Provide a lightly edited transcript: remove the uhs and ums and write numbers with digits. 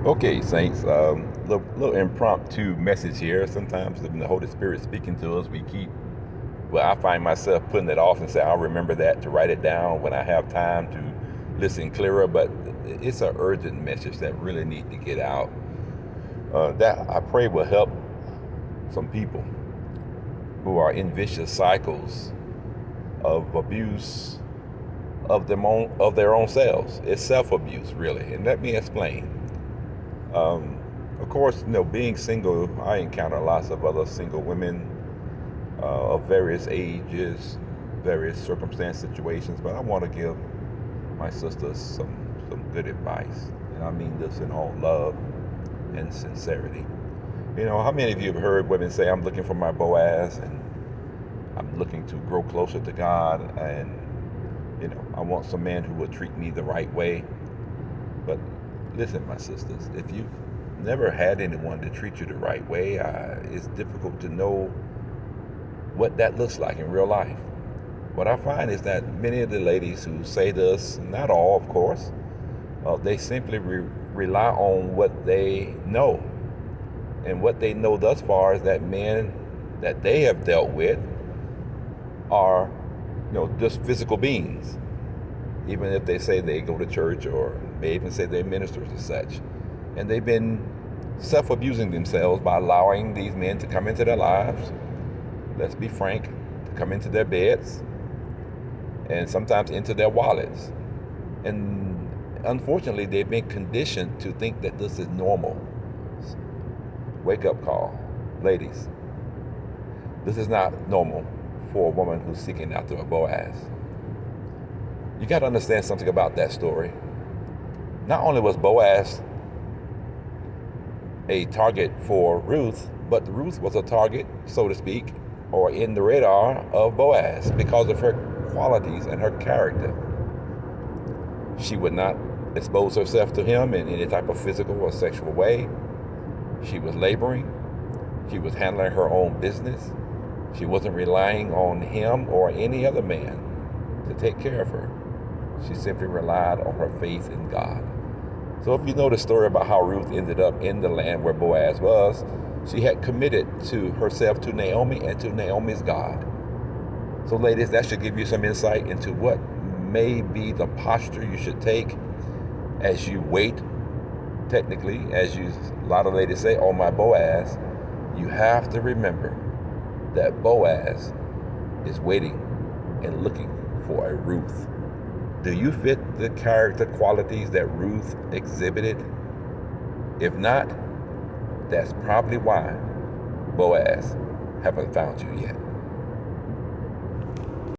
Okay, Saints. Little impromptu message here. Sometimes when the Holy Spirit speaking to us, I find myself putting it off and say, I'll remember that to write it down when I have time to listen clearer. But it's an urgent message that really needs to get out. That I pray will help some people who are in vicious cycles of abuse of their own selves. It's self-abuse, really. And let me explain. Of course, being single, I encounter lots of other single women of various ages, various circumstance situations, but I want to give my sisters some good advice. And I mean this in all love and sincerity. How many of you have heard women say, I'm looking for my Boaz, and I'm looking to grow closer to God, and, I want some man who will treat me the right way. But listen, my sisters, if you've never had anyone to treat you the right way, it's difficult to know what that looks like in real life. What I find is that many of the ladies who say this, not all, of course, they simply rely on what they know. And what they know thus far is that men that they have dealt with are, just physical beings. Even if they say they go to church, or may even say they're ministers or such. And they've been self-abusing themselves by allowing these men to come into their lives, let's be frank, to come into their beds, and sometimes into their wallets. And unfortunately, they've been conditioned to think that this is normal. Wake up call. Ladies, this is not normal for a woman who's seeking after a Boaz. You got to understand something about that story. Not only was Boaz a target for Ruth, but Ruth was a target, so to speak, or in the radar of Boaz because of her qualities and her character. She would not expose herself to him in any type of physical or sexual way. She was laboring. She was handling her own business. She wasn't relying on him or any other man to take care of her. She simply relied on her faith in God. So if you know the story about how Ruth ended up in the land where Boaz was, she had committed to herself to Naomi and to Naomi's God. So ladies, that should give you some insight into what may be the posture you should take as you wait, technically, a lot of ladies say, on my Boaz. You have to remember that Boaz is waiting and looking for a Ruth. Do you fit the character qualities that Ruth exhibited? If not, that's probably why Boaz haven't found you yet.